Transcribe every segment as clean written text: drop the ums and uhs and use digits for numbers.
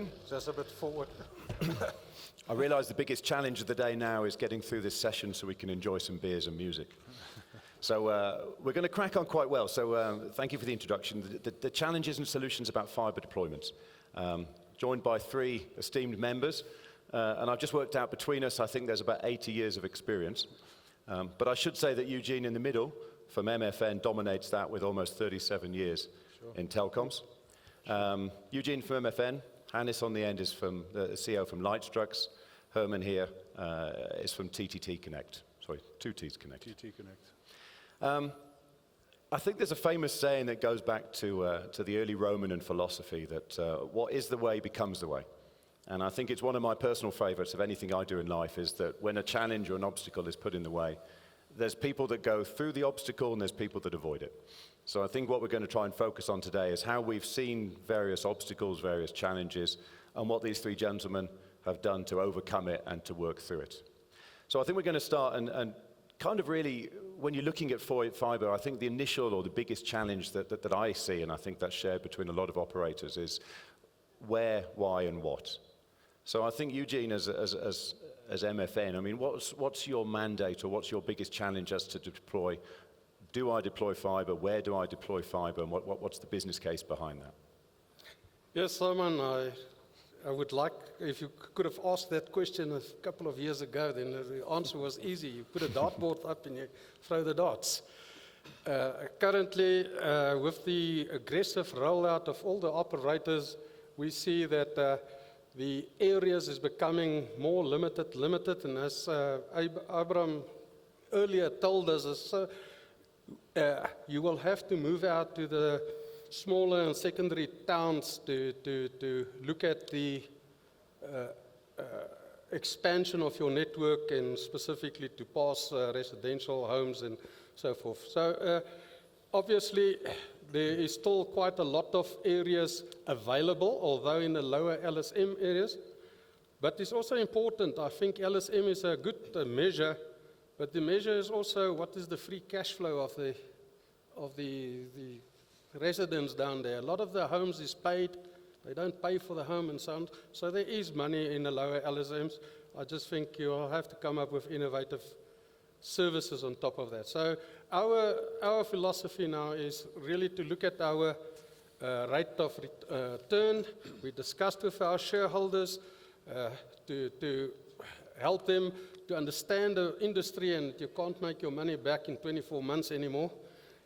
Eugene. Just a bit forward. I realize the biggest challenge of the day now is getting through this session so we can enjoy some beers and music. So we're going to crack on quite well. So thank you for the introduction. The challenges and solutions about fiber deployments. Joined by 3 esteemed members. And I've just worked out between us, I think there's about 80 years of experience. But I should say that Eugene in the middle from MFN dominates that with almost 37 years in telecoms. Eugene from MFN. Hannes on the end is from the CEO from Lightstruck. Hermann here is from TTT Connect. Sorry, 2T's Connect. TT Connect. I think there's a famous saying that goes back to the early Roman and philosophy that what is the way becomes the way. And I think it's one of my personal favorites of anything I do in life is that when a challenge or an obstacle is put in the way, there's people that go through the obstacle and there's people that avoid it. So I think what we're going to try and focus on today is how we've seen various obstacles, various challenges, and what these 3 gentlemen have done to overcome it and to work through it. So I think we're going to start and kind of really, when you're looking at fiber, I think the initial or the biggest challenge that I see, and I think that's shared between a lot of operators, is where, why, and what. So I think Eugene, as MFN, I mean, what's your mandate or what's your biggest challenge as to deploy? Do I deploy fiber? Where do I deploy fiber? And what's the business case behind that? Yes, Simon, I would like, if you could have asked that question a couple of years ago, then the answer was easy. You put a dartboard up and you throw the darts. Currently, with the aggressive rollout of all the operators, we see that the areas is becoming more limited, and as Abraham earlier told us, you will have to move out to the smaller and secondary towns to look at the expansion of your network and specifically to pass residential homes and so forth. So obviously there is still quite a lot of areas available, although in the lower LSM areas. But it's also important, I think LSM is a good measure, but the measure is also what is the free cash flow of the residents down there. A lot of the homes is paid, they don't pay for the home and so on. So there is money in the lower LSMs. I just think you'll have to come up with innovative services on top of that. So our philosophy now is really to look at our rate of return. We discussed with our shareholders to help them to understand the industry, and you can't make your money back in 24 months anymore.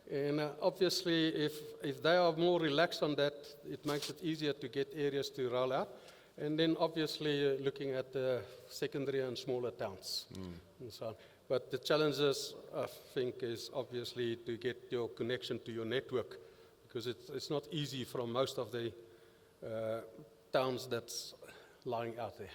And obviously, if they are more relaxed on that, it makes it easier to get areas to roll out. And then obviously looking at the secondary and smaller towns and so on. But the challenges, I think, is obviously to get your connection to your network, because it's not easy from most of the towns that's lying out there.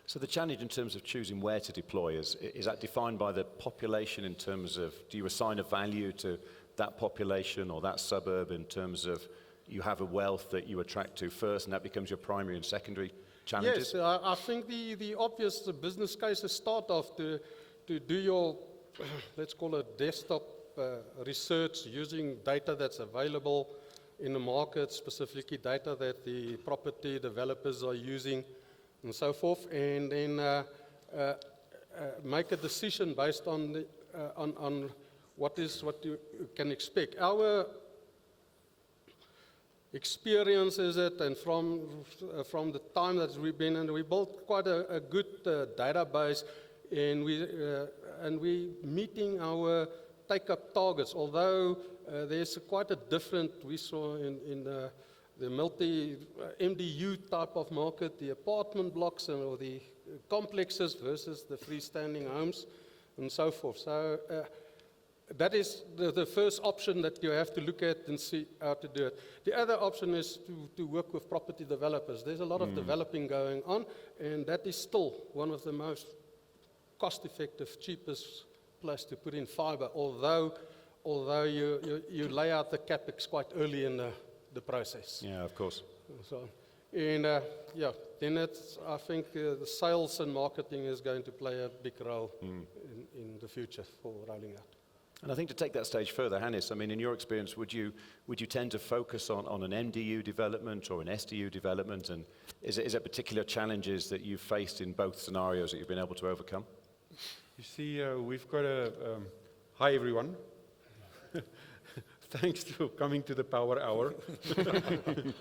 So the challenge in terms of choosing where to deploy, is that defined by the population in terms of, do you assign a value to that population or that suburb in terms of you have a wealth that you attract to first and that becomes your primary and secondary challenges? Yes, I think the obvious business cases start off to do your, let's call it desktop research using data that's available in the market, specifically data that the property developers are using and so forth, and then make a decision based on what you can expect. Our experience is it, and from the time that we've been, and we built quite a good database, and we meeting our take-up targets. Although there's quite a different, we saw in the multi-MDU type of market, the apartment blocks or the complexes versus the freestanding homes and so forth. So that is the first option that you have to look at and see how to do it. The other option is to work with property developers. There's a lot of developing going on, and that is still one of the most cost-effective, cheapest place to put in fiber, although you lay out the capex quite early in the process. Yeah, of course. So, and then I think the sales and marketing is going to play a big role in the future for rolling out. And I think to take that stage further, Hannes, I mean, in your experience, would you tend to focus on an MDU development or an SDU development? And is there particular challenges that you've faced in both scenarios that you've been able to overcome? You see, we've got hi everyone. Thanks for coming to the Power Hour and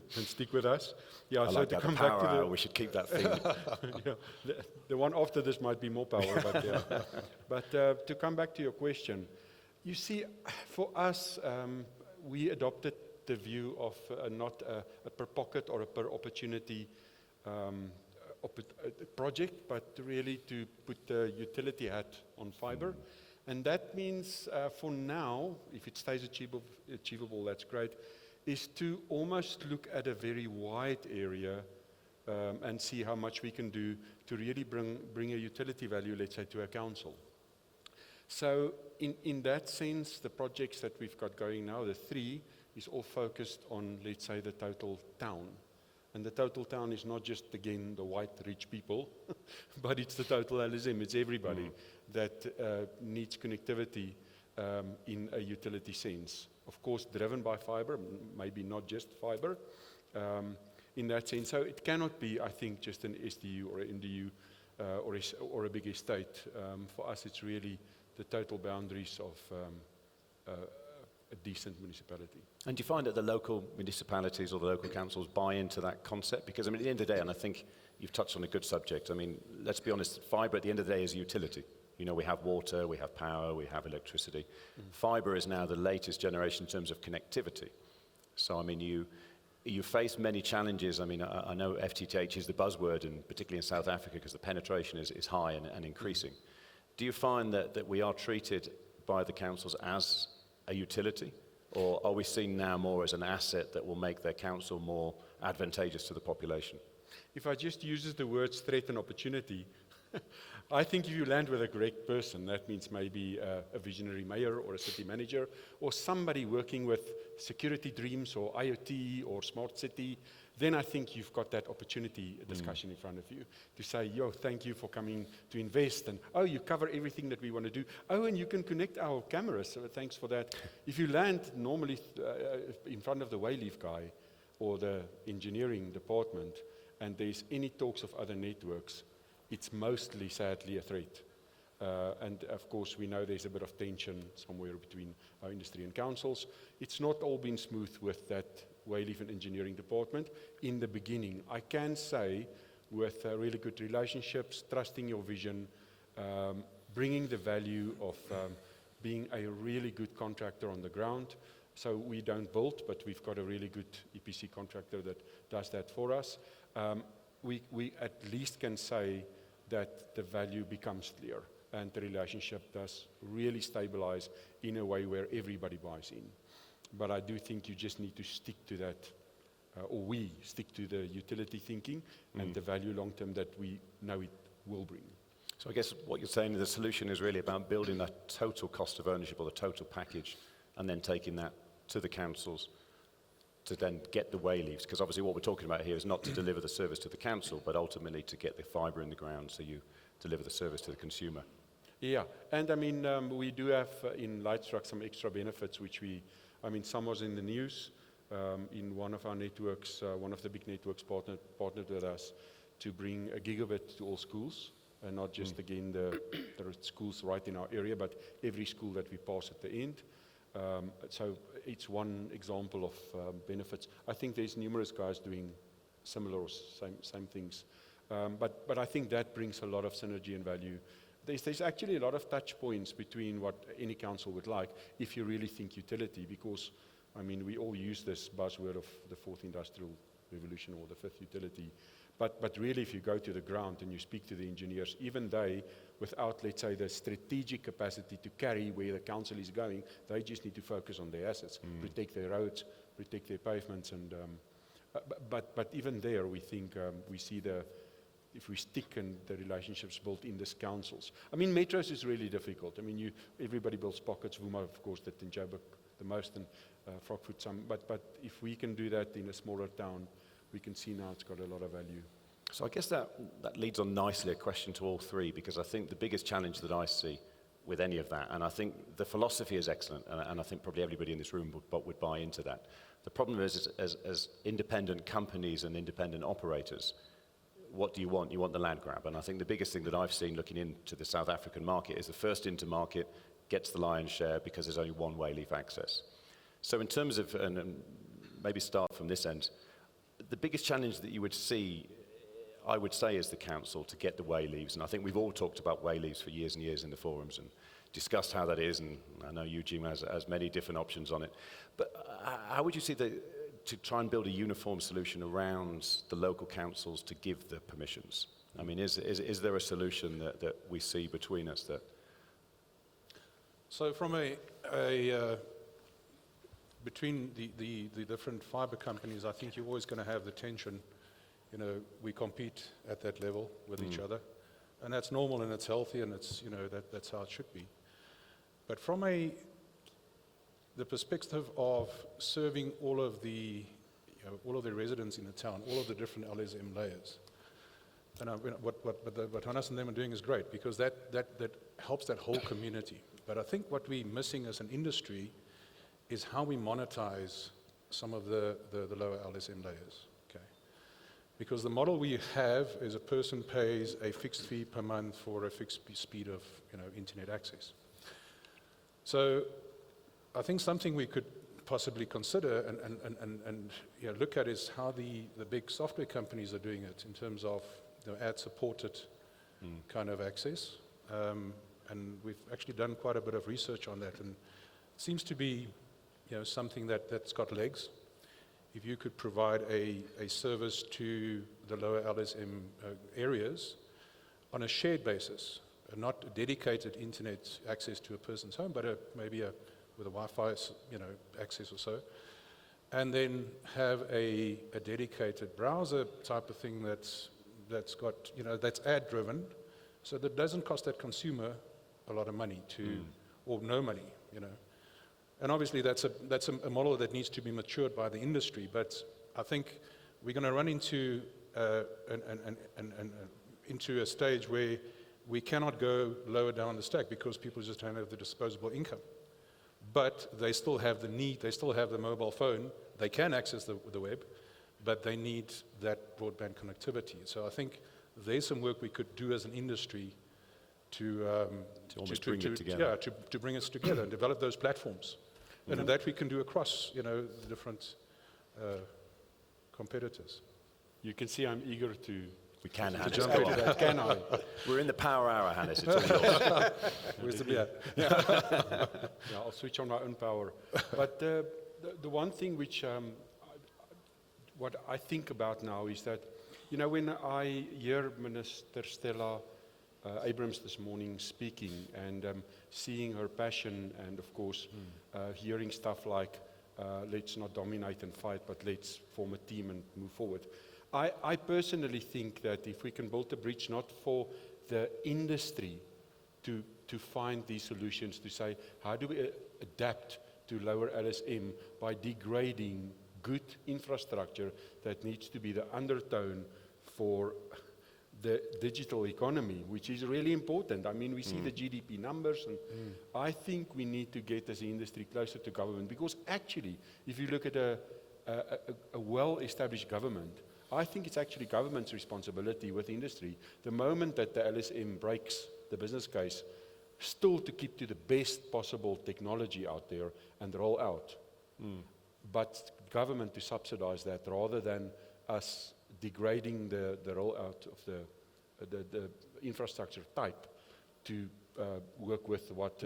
stick with us. Yeah, I like that, the power hour, we should keep that theme. Yeah, the one after this might be more power, but yeah. But to come back to your question, you see, for us, we adopted the view of not a per pocket or a per opportunity project, but really to put the utility hat on fiber. And that means for now, if it stays achievable, that's great, is to almost look at a very wide area and see how much we can do to really bring a utility value, let's say, to a council. So in that sense, the projects that we've got going now, the 3, is all focused on, let's say, the total town. And the total town is not just, again, the white rich people, but it's the total LSM. It's everybody that needs connectivity in a utility sense. Of course, driven by fiber, maybe not just fiber, in that sense. So it cannot be, I think, just an SDU or an MDU or a big estate. For us, it's really the total boundaries of a decent municipality. And do you find that the local municipalities or the local councils buy into that concept? Because, I mean, at the end of the day, and I think you've touched on a good subject, I mean, let's be honest, fibre at the end of the day is a utility. You know, we have water, we have power, we have electricity. Fibre is now the latest generation in terms of connectivity. So, I mean, you face many challenges. I mean, I know FTTH is the buzzword, and particularly in South Africa, because the penetration is high and increasing. Do you find that we are treated by the councils as a utility, or are we seen now more as an asset that will make their council more advantageous to the population? If I just use the words threat and opportunity, I think if you land with a correct person, that means maybe a visionary mayor or a city manager or somebody working with security dreams or IoT or smart city, then I think you've got that opportunity discussion in front of you to say, yo, thank you for coming to invest, and oh, you cover everything that we want to do. Oh, and you can connect our cameras, so thanks for that. If you land normally in front of the Woithe guy or the engineering department, and there's any talks of other networks, it's mostly, sadly, a threat. And of course, we know there's a bit of tension somewhere between our industry and councils. It's not all been smooth with that Woithe and engineering department. In the beginning, I can say, with really good relationships, trusting your vision, bringing the value of being a really good contractor on the ground. So we don't build, but we've got a really good EPC contractor that does that for us. We at least can say that the value becomes clear and the relationship does really stabilize in a way where everybody buys in. But I do think you just need to stick to that, or we stick to the utility thinking and the value long-term that we know it will bring. So I guess what you're saying, the solution is really about building that total cost of ownership or the total package and then taking that to the councils to then get the Woithe's, because obviously what we're talking about here is not to deliver the service to the council, but ultimately to get the fibre in the ground so you deliver the service to the consumer. Yeah, and I mean, we do have in Lightstruck some extra benefits, which some was in the news. In one of our networks, one of the big networks partnered with us to bring a gigabit to all schools, and not just, again, the schools right in our area, but every school that we pass at the end. So it's one example of benefits. I think there's numerous guys doing similar or same things. But I think that brings a lot of synergy and value. There's actually a lot of touch points between what any council would like if you really think utility, because, I mean, we all use this buzzword of the fourth industrial revolution or the fifth utility. But really, if you go to the ground and you speak to the engineers, even they, without, let's say, the strategic capacity to carry where the council is going, they just need to focus on their assets, protect their roads, protect their pavements. And but even there, we think we see if we stick in the relationships built in these councils. I mean, metros is really difficult. I mean, everybody builds pockets. Wuma, of course, did in Joburg the most, and Frogfoot some. But if we can do that in a smaller town, we can see now it's got a lot of value. So I guess that leads on nicely a question to all three, because I think the biggest challenge that I see with any of that. And I think the philosophy is excellent, and I think probably everybody in this room would buy into that. The problem is, as independent companies and independent operators, what do you want? You want the land grab. And I think the biggest thing that I've seen looking into the South African market is the first into market gets the lion's share because there's only one wayleaf access. So in terms of, and maybe start from this end, the biggest challenge that you would see, I would say, is the council to get the wayleaves. And I think we've all talked about wayleaves for years and years in the forums and discussed how that is. And I know Eugene has many different options on it. But how would you see to try and build a uniform solution around the local councils to give the permissions? I mean, is there a solution that we see between us that... So from between the different fiber companies, I think you're always going to have the tension. You know, we compete at that level with each other, and that's normal and it's healthy and it's, you know, that's how it should be. But from the perspective of serving all of the residents in the town, all of the different LSM layers, and what Hannes and them are doing is great because that helps that whole community. But I think what we're missing as an industry is how we monetize some of the lower LSM layers. Okay, because the model we have is a person pays a fixed fee per month for a fixed speed of, you know, internet access. So I think something we could possibly consider and you know, look at is how the big software companies are doing it in terms of, you know, ad-supported kind of access. And we've actually done quite a bit of research on that, and it seems to be, you know, something that's got legs. If you could provide a service to the lower LSM areas on a shared basis, not a dedicated internet access to a person's home, but maybe with a Wi-Fi, you know, access or so, and then have a dedicated browser type of thing that's got, you know, that's ad driven, so that doesn't cost that consumer a lot of money or no money, you know. And obviously that's a model that needs to be matured by the industry, but I think we're going to run into into a stage where we cannot go lower down the stack because people just don't have the disposable income. But they still have the need, they still have the mobile phone, they can access the web, but they need that broadband connectivity. So I think there's some work we could do as an industry to bring it together. Yeah, to bring us together and develop those platforms. And that we can do across, you know, the different competitors. You can see I'm eager to We can, Hannes. jump Go into on. that, can I? We're in the power hour, Hannes. It's all yours. Where's the beer? Yeah, I'll switch on my own power. But the one thing which what I think about now is that, you know, when I hear Minister Stella Abrams this morning speaking and seeing her passion and, of course, hearing stuff like, let's not dominate and fight, but let's form a team and move forward. I personally think that if we can build a bridge not for the industry to find these solutions, to say, how do we adapt to lower LSM by degrading good infrastructure that needs to be the undertone for the digital economy, which is really important. I mean, we see the GDP numbers, and I think we need to get as an industry closer to government, because actually, if you look at a well-established government, I think it's actually government's responsibility with industry, the moment that the LSM breaks the business case, still to keep to the best possible technology out there and roll out. But government to subsidize that rather than us degrading the rollout of the infrastructure type to work with what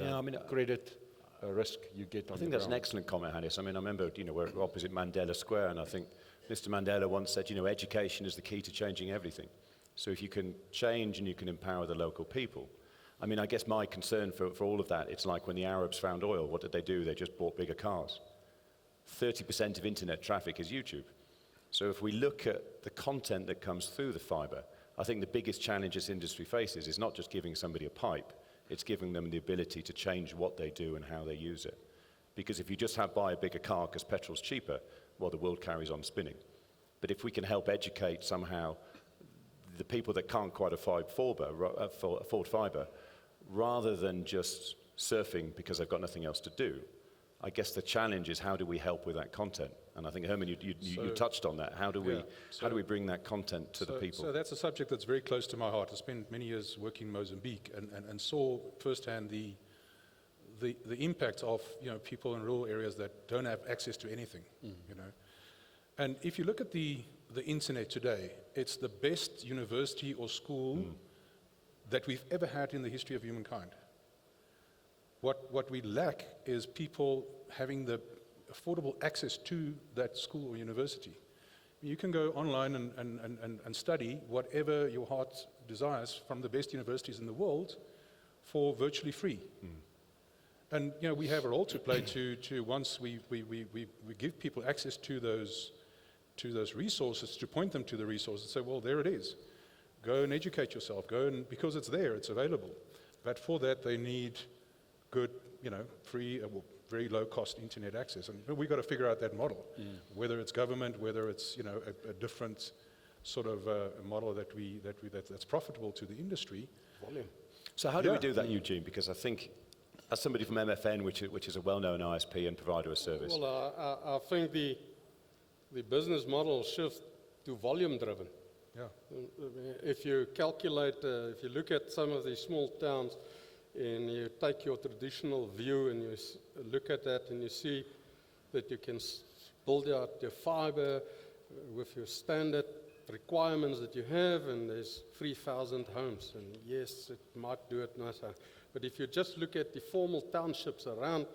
credit risk you get on the I think that's an ground. excellent comment, Hannes. I mean, I remember, you know, we're opposite Mandela Square, and I think Mr. Mandela once said, you know, education is the key to changing everything. So if you can change and you can empower the local people. I mean, I guess my concern for all of that, it's like when the Arabs found oil, what did they do? They just bought bigger cars. 30% of internet traffic is YouTube. So if we look at the content that comes through the fiber, I think the biggest challenge this industry faces is not just giving somebody a pipe, it's giving them the ability to change what they do and how they use it. Because if you just buy a bigger car because petrol's cheaper, well, the world carries on spinning. But if we can help educate somehow the people that can't quite afford fiber, rather than just surfing because they've got nothing else to do. I guess the challenge is how do we help with that content? And I think, Herman, you touched on that. How do we bring that content to the people? So that's a subject that's very close to my heart. I spent many years working in Mozambique and saw firsthand the impact of people in rural areas that don't have access to anything. And if you look at the internet today, it's the best university or school that we've ever had in the history of humankind. What we lack is people having the affordable access to that school or university. You can go online and study whatever your heart desires from the best universities in the world for virtually free. And we have a role to play to once we give people access to those resources, to point them to the resources, say, well, there it is. Go and educate yourself. Because it's there, it's available. But for that, they need good, free, very low-cost internet access. And we've got to figure out that model, whether it's government, whether it's a different sort of model that's profitable to the industry. Volume. So how do we do that, Eugene? Because I think, as somebody from MFN, which is a well-known ISP and provider of service. Well, I think the business model shifts to volume-driven. Yeah. If you calculate, if you look at some of these small towns, and you take your traditional view and you look at that and you see that you can build out your fiber with your standard requirements that you have, and there's 3,000 homes, and yes, it might do it nicer. But if you just look at the formal townships around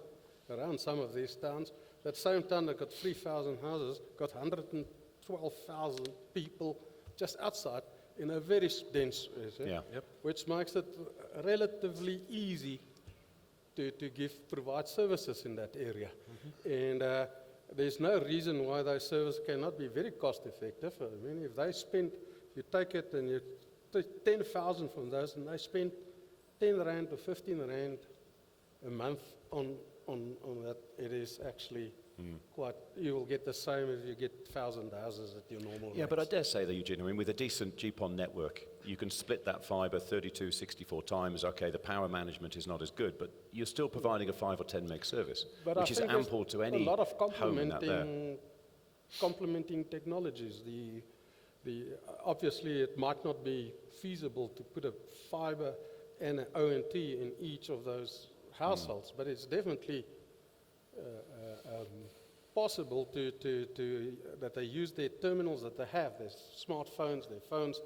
some of these towns, that same town that got 3,000 houses got 112,000 people just outside in a very dense area, which makes it relatively easy to provide services in that area. And there's no reason why those services cannot be very cost effective. I mean, if you take it and you take 10,000 from those, and they spend 10 Rand or 15 Rand a month on that, it is actually quite, you will get the same if you get 1,000 houses at your normal rates. But I dare say that, Eugene, I mean, with a decent GPON network, you can split that fiber 32, 64 times. Okay, the power management is not as good, but you're still providing a 5 or 10 meg service, which is ample to any a lot of home in that there. complementing technologies. Obviously, it might not be feasible to put a fiber and an ONT in each of those households, but it's definitely possible that they use their terminals that they have, their smartphones, their phones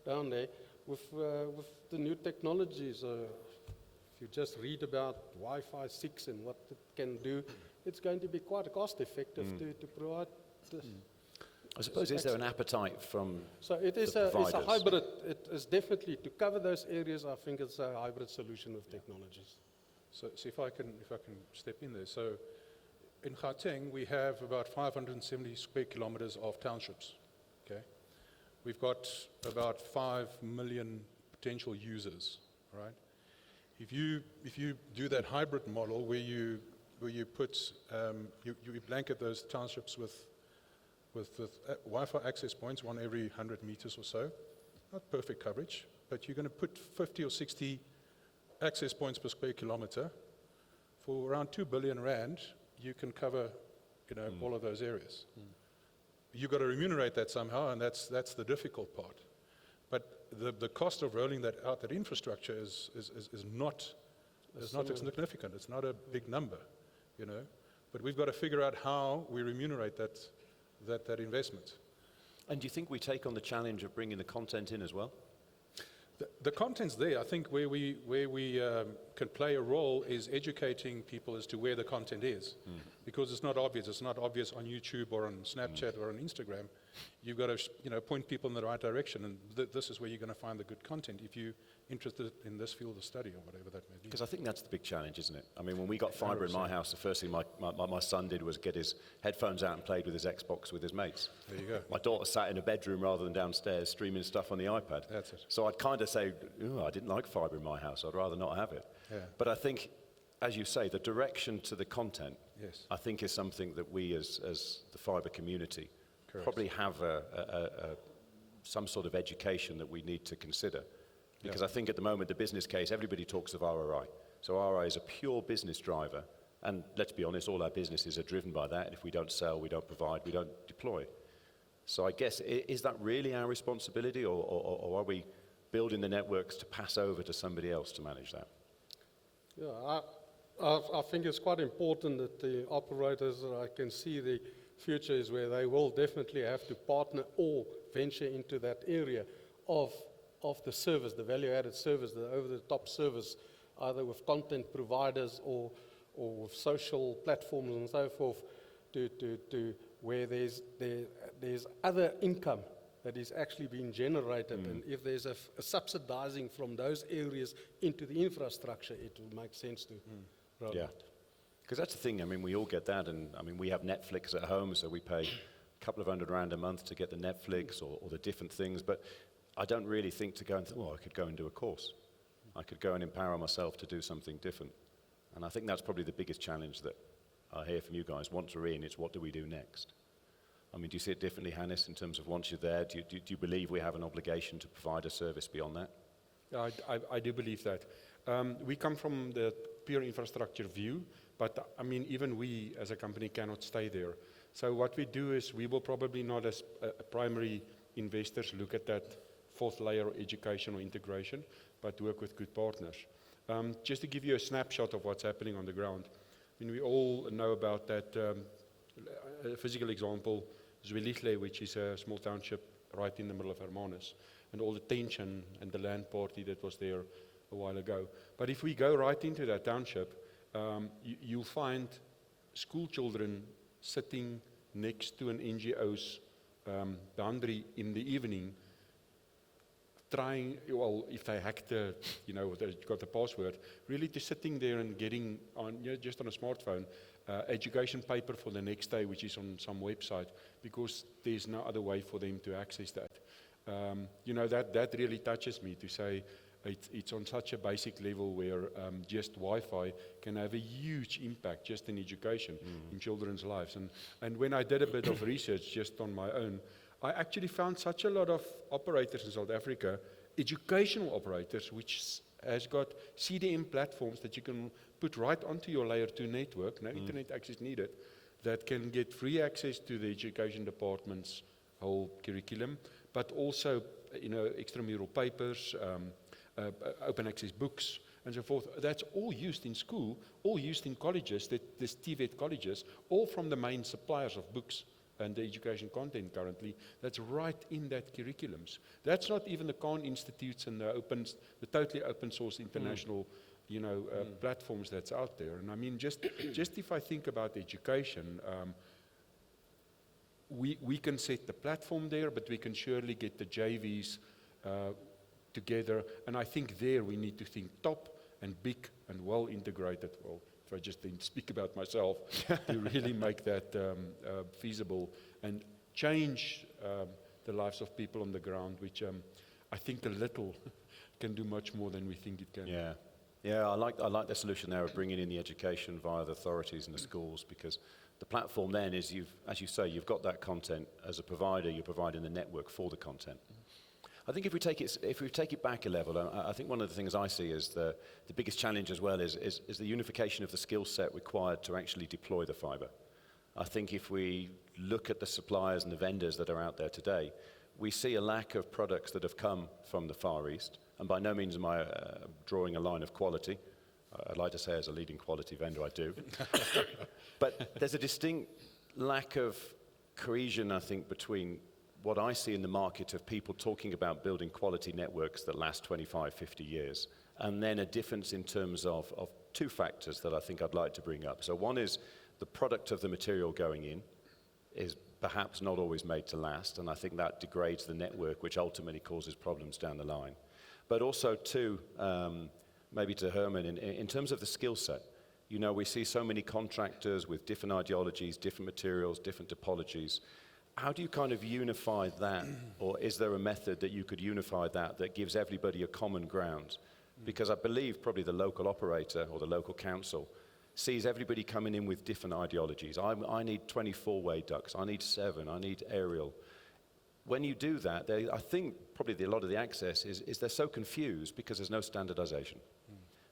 down there, with the new technologies. If you just read about Wi-Fi 6 and what it can do, it's going to be quite cost effective to provide this. I suppose, is there an appetite from So it is the it's a providers? hybrid. It is definitely, to cover those areas, I think it's a hybrid solution of technologies. So if I can step in there. So in Gauteng, we have about 570 square kilometers of townships. Okay, we've got about 5 million potential users. Right. If you do that hybrid model where you put you blanket those townships with Wi-Fi access points, one every 100 meters or so, not perfect coverage, but you're going to put 50 or 60 access points per square kilometer. For around 2 billion Rand, you can cover, all of those areas. You've got to remunerate that somehow, and that's the difficult part. But the cost of rolling that out, that infrastructure, is not insignificant. It's not a big number, But we've got to figure out how we remunerate that investment. And do you think we take on the challenge of bringing the content in as well? The content's there. I think where we can play a role is educating people as to where the content is, because it's not obvious. It's not obvious on YouTube or on Snapchat or on Instagram. You've got to point people in the right direction, and this is where you're going to find the good content if you're interested in this field of study or whatever that may be. Because I think that's the big challenge, isn't it? I mean, when we got fibre in my house, the first thing my son did was get his headphones out and played with his Xbox with his mates. There you go. My daughter sat in a bedroom rather than downstairs streaming stuff on the iPad. That's it. So I'd kind of say, I didn't like fibre in my house. I'd rather not have it. Yeah. But I think, as you say, the direction to the content, Yes. I think, is something that we as the fibre community Correct. probably have some sort of education that we need to consider Because I think at the moment, the business case, everybody talks of ROI. So ROI is a pure business driver. And let's be honest, all our businesses are driven by that. If we don't sell, we don't provide, we don't deploy. So I guess, is that really our responsibility, or are we building the networks to pass over to somebody else to manage that? Yeah, I think it's quite important that the operators, I can see the future is where they will definitely have to partner or venture into that area of the service, the value-added service, the over-the-top service, either with content providers or with social platforms and so forth, to where there's other income that is actually being generated. And if there's a subsidizing from those areas into the infrastructure, it will make sense to roll Yeah. out. Because that's the thing, I mean, we all get that, and I mean, we have Netflix at home, so we pay a couple of $100 a month to get the Netflix or the different things, but I don't really think to go and think, oh, I could go and do a course. I could go and empower myself to do something different. And I think that's probably the biggest challenge that I hear from you guys. Once we're in, it's what do we do next? I mean, do you see it differently, Hannes, in terms of once you're there, do you believe we have an obligation to provide a service beyond that? Yeah, I do believe that. We come from the pure infrastructure view, but I mean, even we as a company cannot stay there. So what we do is we will probably not as primary investors look at that fourth layer of education or integration, but work with good partners. Just to give you a snapshot of what's happening on the ground, I mean, we all know about that a physical example, Woithe, which is a small township right in the middle of Hermann, and all the tension and the land party that was there a while ago. But if we go right into that township, you'll find school children sitting next to an NGO's boundary in the evening, trying, well, if they hack the, they've got the password, really just sitting there and getting on, just on a smartphone, education paper for the next day, which is on some website, because there's no other way for them to access that. That really touches me to say it's on such a basic level where just Wi-Fi can have a huge impact just in education, in children's lives. And when I did a bit of research just on my own, I actually found such a lot of operators in South Africa, educational operators, which has got CDM platforms that you can put right onto your layer 2 network, no internet access needed, that can get free access to the education department's whole curriculum, but also, extramural papers, open access books, and so forth. That's all used in school, all used in colleges, the TVET colleges, all from the main suppliers of books and the education content currently, that's right in that curriculums. That's not even the Khan Institutes and the totally open source international, platforms that's out there. And I mean, just if I think about education, we can set the platform there, but we can surely get the JVs together. And I think there we need to think top and big and well integrated. Well, if I just didn't speak about myself, to really make that feasible and change the lives of people on the ground, which I think a little can do much more than we think it can. Yeah, I like the solution there of bringing in the education via the authorities and the schools, because the platform then is, as you say, you've got that content. As a provider, you're providing the network for the content. I think if we take it back a level, I think one of the things I see is the biggest challenge as well is the unification of the skill set required to actually deploy the fibre. I think if we look at the suppliers and the vendors that are out there today, we see a lack of products that have come from the Far East, and by no means am I drawing a line of quality. I'd like to say as a leading quality vendor I do. But there's a distinct lack of cohesion, I think, between what I see in the market of people talking about building quality networks that last 25, 50 years, and then a difference in terms of two factors that I think I'd like to bring up. So one is the product of the material going in is perhaps not always made to last, and I think that degrades the network, which ultimately causes problems down the line. But also two, maybe to Hermann, in terms of the skill set. We see so many contractors with different ideologies, different materials, different topologies. How do you kind of unify that, or is there a method that you could unify that gives everybody a common ground? Because I believe probably the local operator or the local council sees everybody coming in with different ideologies. I need 24-way ducts, I need 7, I need aerial. when you do that, I think probably a lot of the access is they're so confused because there's no standardization.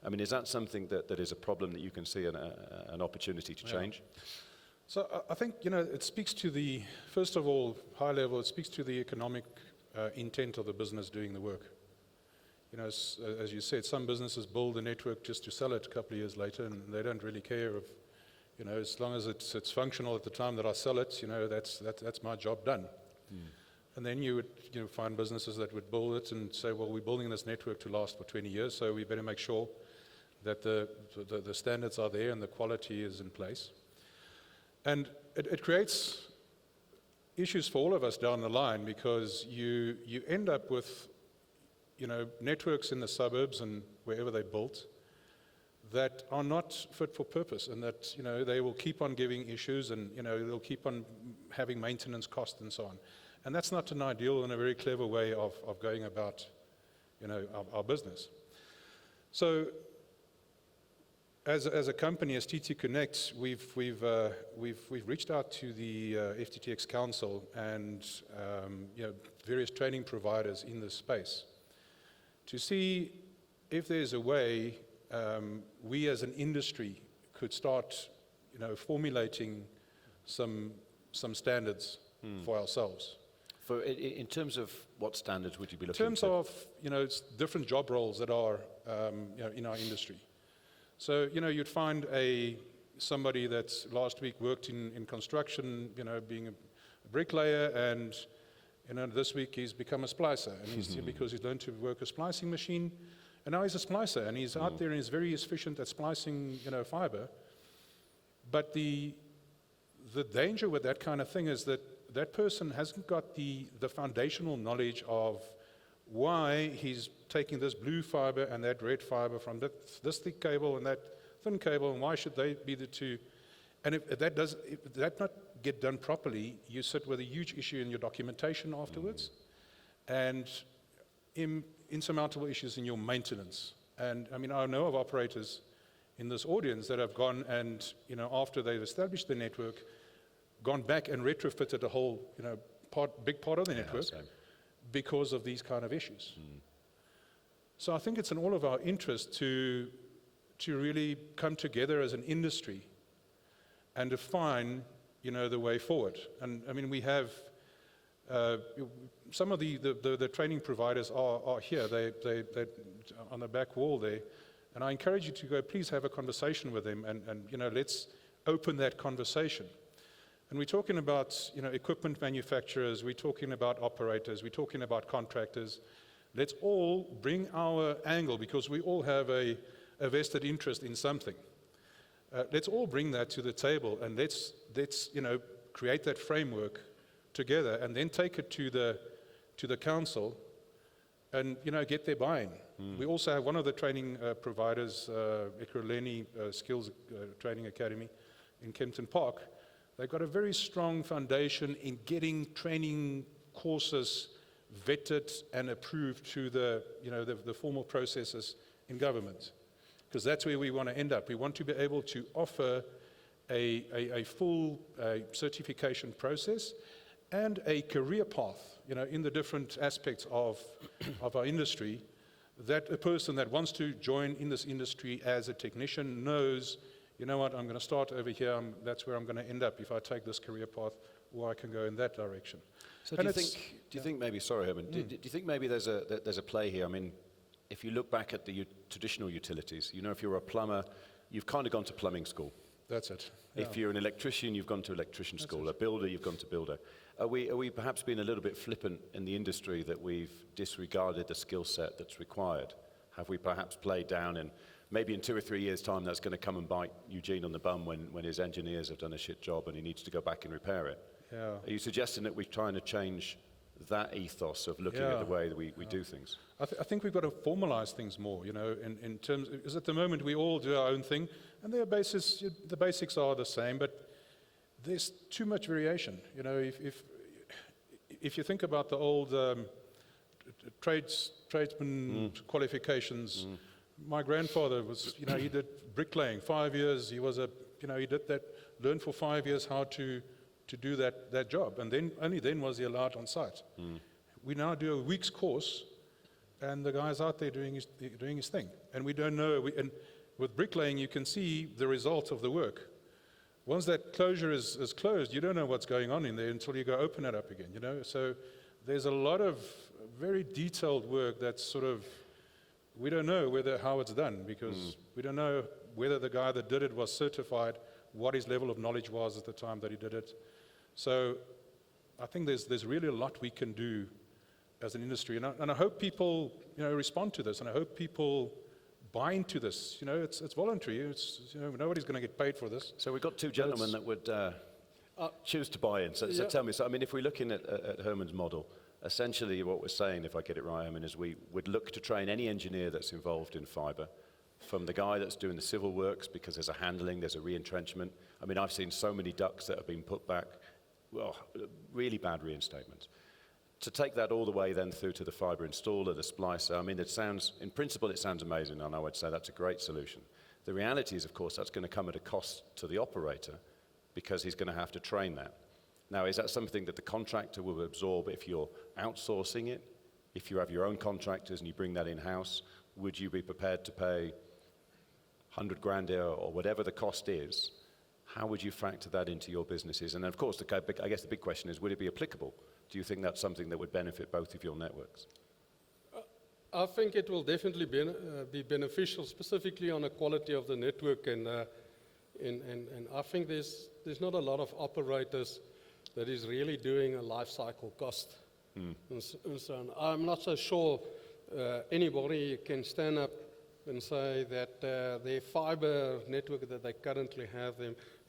I mean, is that something that is a problem that you can see an opportunity to change? So I think, it speaks to the, first of all, high level, it speaks to the economic intent of the business doing the work. As you said, some businesses build a network just to sell it a couple of years later, and they don't really care if, as long as it's functional at the time that I sell it, that's my job done. And then you would find businesses that would build it and say, well, we're building this network to last for 20 years, so we better make sure that the standards are there and the quality is in place. And it creates issues for all of us down the line, because you end up with networks in the suburbs and wherever they're built that are not fit for purpose, and that they will keep on giving issues, and they'll keep on having maintenance costs and so on. And that's not an ideal and a very clever way of going about our business. So as a company, as TT Connect, we've reached out to the FTTX Council and various training providers in this space to see if there's a way we as an industry could start formulating some standards for ourselves. In terms of what standards would you be In looking terms to? of it's different job roles that are in our industry. So you'd find somebody that's last week worked in construction, being a bricklayer, and this week he's become a splicer, and he's because he's learned to work a splicing machine, and now he's a splicer, and he's out there and he's very efficient at splicing fiber. But the danger with that kind of thing is that person hasn't got the foundational knowledge of why he's taking this blue fiber and that red fiber from this thick cable and that thin cable, and why should they be the two? And if that not get done properly, you sit with a huge issue in your documentation afterwards, and insurmountable issues in your maintenance. And I mean, I know of operators in this audience that have gone and, after they've established the network, gone back and retrofitted a whole, big part of the network because of these kind of issues. So I think it's in all of our interest to really come together as an industry and define, the way forward. And I mean, we have some of the training providers are here. They on the back wall there, and I encourage you to go. Please have a conversation with them, and let's open that conversation. And we're talking about, equipment manufacturers, we're talking about operators, we're talking about contractors. Let's all bring our angle, because we all have a vested interest in something. Let's all bring that to the table, and let's create that framework together, and then take it to the council, and get their buy-in. We also have one of the training providers, Ekurhuleni Skills Training Academy in Kempton Park. They've got a very strong foundation in getting training courses vetted and approved to the formal processes in government, because that's where we want to end up. We want to be able to offer a full certification process and a career path, in the different aspects of our industry, that a person that wants to join in this industry as a technician knows, I'm going to start over here, that's where I'm going to end up if I take this career path, or I can go in that direction. So do you think maybe, sorry Herman, do you think maybe there's a play here? I mean, if you look back at the traditional utilities, if you're a plumber, you've kind of gone to plumbing school. That's it. Yeah. If you're an electrician, you've gone to electrician school. A builder, you've gone to builder. Are we perhaps being a little bit flippant in the industry that we've disregarded the skill set that's required? Have we perhaps played down, and maybe in 2 or 3 years' time that's going to come and bite Eugene on the bum when his engineers have done a shit job and he needs to go back and repair it? Yeah. Are you suggesting that we're trying to change that ethos of looking at the way that we do things? I think we've got to formalize things more, in terms, because at the moment we all do our own thing, and the basics are the same, but there's too much variation. If you think about the old tradesman qualifications, my grandfather was, he did bricklaying 5 years. He was he did that, learned for 5 years how to to do that job. And then only then was he allowed on site. We now do a week's course, and the guy's out there doing his thing. And we don't know, and with bricklaying, you can see the result of the work. Once that closure is closed, you don't know what's going on in there until you go open it up again, you know? So there's a lot of very detailed work that's sort of, we don't know how it's done, because we don't know whether the guy that did it was certified, what his level of knowledge was at the time that he did it. So I think there's really a lot we can do as an industry, and I hope people, you know, respond to this, and I hope people buy into this. You know, it's voluntary. It's, you know, nobody's going to get paid for this. So we've got two gentlemen that would choose to buy in. So tell me, so I mean, if we're looking at Hermann's model, essentially what we're saying, if I get it right, Hermann, is we would look to train any engineer that's involved in fibre, from the guy that's doing the civil works, because there's a handling, there's a re-entrenchment. I mean, I've seen so many ducts that have been put back, well, really bad reinstatements. To take that all the way then through to the fibre installer, the splicer, I mean, it sounds, in principle, it sounds amazing, and I would say that's a great solution. The reality is, of course, that's going to come at a cost to the operator, because he's going to have to train that. Now, is that something that the contractor will absorb if you're outsourcing it? If you have your own contractors and you bring that in-house, would you be prepared to pay 100 grand or whatever the cost is? How would you factor that into your businesses? And of course, I guess the big question is, would it be applicable? Do you think that's something that would benefit both of your networks? I think it will definitely be beneficial, specifically on the quality of the network, and I think there's not a lot of operators that is really doing a life cycle cost. And so on. I'm not so sure anybody can stand up and say that their fibre network that they currently have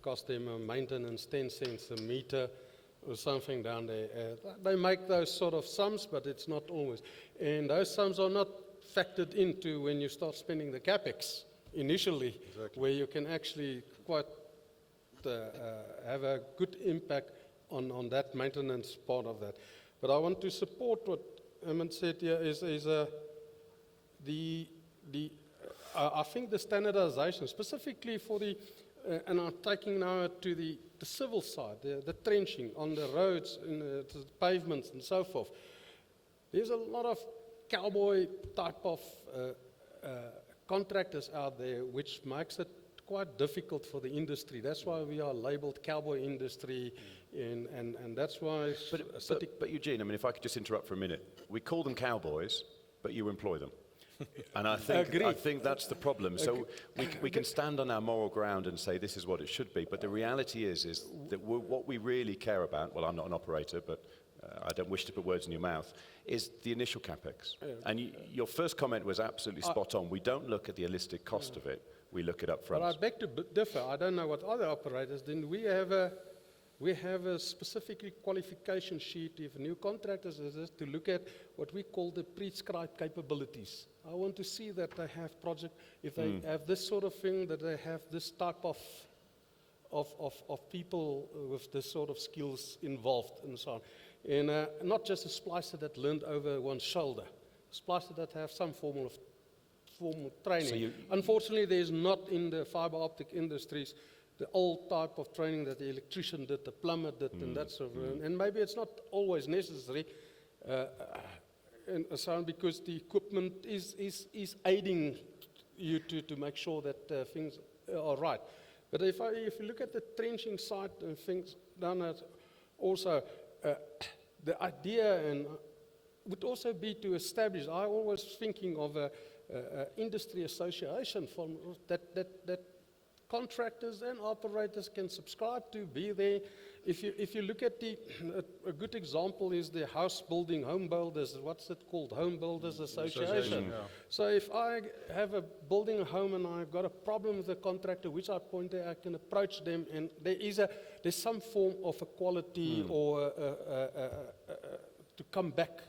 cost them a maintenance 10 cents a meter or something down there. They make those sort of sums, but it's not always. And those sums are not factored into when you start spending the capex initially, where you can actually quite have a good impact on that maintenance part of that. But I want to support what Hermann said here I think the standardization, specifically for the, and I'm taking now to the civil side, the trenching on the roads, and the pavements and so forth. There's a lot of cowboy type of contractors out there, which makes it quite difficult for the industry. That's why we are labeled cowboy industry, and that's why... But Eugene, I mean, if I could just interrupt for a minute. We call them cowboys, but you employ them. And I think that's the problem. So we can stand on our moral ground and say this is what it should be, but the reality is that what we really care about, well, I'm not an operator, but I don't wish to put words in your mouth, is the initial capex. And your first comment was absolutely spot on. We don't look at the holistic cost of it. We look it up front. But I beg to differ. I don't know what other operators do. We have a specific qualification sheet if new contractors is to look at what we call the prescribed capabilities. I want to see that they have project, if they have this sort of thing, that they have this type of people with this sort of skills involved and so on. And not just a splicer that learned over one's shoulder, a splicer that have some formal training. Unfortunately, there's not in the fiber optic industries the old type of training that the electrician did, the plumber did, and that sort of, and maybe it's not always necessary, and so on, because the equipment is aiding you to make sure that things are right. But if you look at the trenching side and things down there, also the idea and would also be to establish. I always thinking of a industry association from that contractors and operators can subscribe to, be there. If you look at a good example is the home builders, what's it called? Home Builders Association. Yeah. So if I have building a home and I've got a problem with the contractor, which I point there, I can approach them, and there's some form of equality or to come back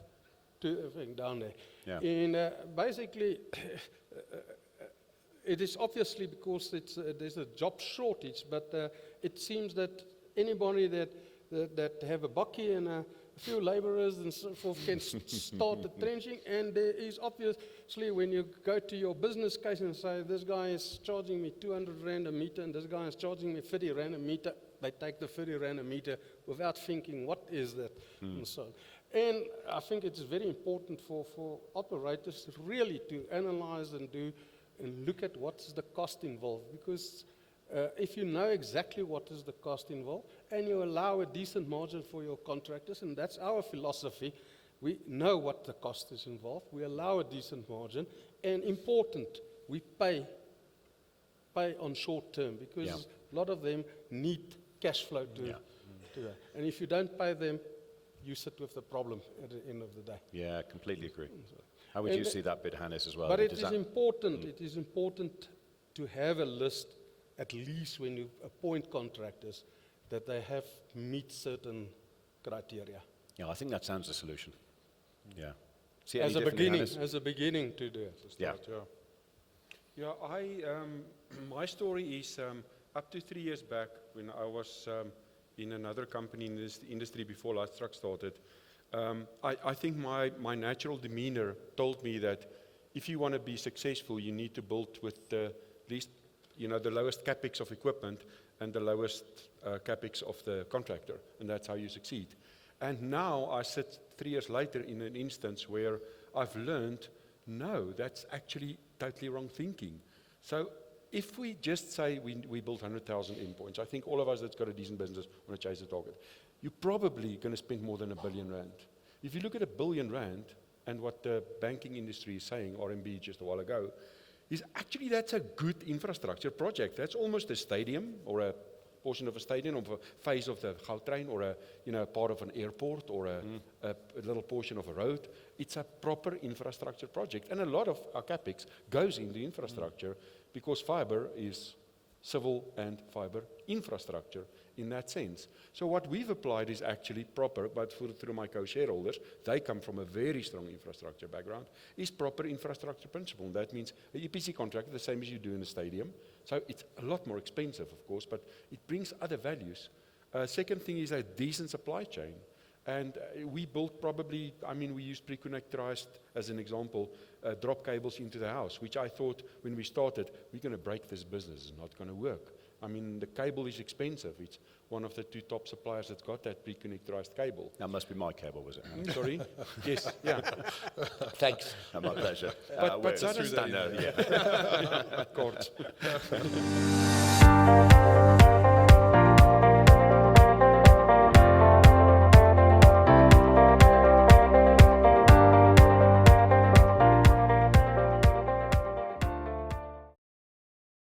to everything down there. Yeah. And basically, it is obviously because there's a job shortage, but it seems that anybody that have a bakkie and a few laborers and so forth can start the trenching, and there is obviously when you go to your business case and say this guy is charging me 200 rand a meter and this guy is charging me 30 rand a meter, they take the 30 rand a meter without thinking, what is that, and so on. And I think it's very important for operators really to analyze and look at what's the cost involved, because if you know exactly what is the cost involved and you allow a decent margin for your contractors, and that's our philosophy, we know what the cost is involved, we allow a decent margin, and important, we pay on short term, because a lot of them need cash flow to and if you don't pay them, you sit with the problem at the end of the day. Yeah, completely agree. How would you see that bit, Hannes, as well? But it is important. It is important to have a list, at least when you appoint contractors, that they have meet certain criteria. Yeah, I think that sounds a solution. Yeah. See As any a differently, beginning, Hannes? as a beginning to do it. Yeah. Yeah, my story is up to 3 years back when I was in another company in this industry before Lightstruck started. I think my natural demeanor told me that if you want to be successful, you need to build with the least, the lowest capex of equipment and the lowest capex of the contractor, and that's how you succeed. And now I sit 3 years later in an instance where I've learned, no, that's actually totally wrong thinking. So if we just say we build 100,000 endpoints, I think all of us that's got a decent business want to chase the target. You're probably going to spend more than R1 billion. If you look at R1 billion and what the banking industry is saying, RMB just a while ago, is actually that's a good infrastructure project. That's almost a stadium or a portion of a stadium, or a phase of the Gautrain, or a part of an airport, or a little portion of a road. It's a proper infrastructure project. And a lot of our capex goes into infrastructure because fiber is civil and fiber infrastructure in that sense. So what we've applied is actually proper, but through my co-shareholders, they come from a very strong infrastructure background, is proper infrastructure principle. And that means an EPC contract, the same as you do in a stadium. So it's a lot more expensive, of course, but it brings other values. Second thing is a decent supply chain. And we built probably, we used pre-connectorized, as an example, drop cables into the house, which I thought when we started, we're going to break this business, it's not going to work. The cable is expensive. It's one of the 2 top suppliers that's got that pre-connectorized cable. That must be my cable, was it? Sorry? Yes, yeah. Thanks. My pleasure. But just suddenly- stand there, yeah. Kort.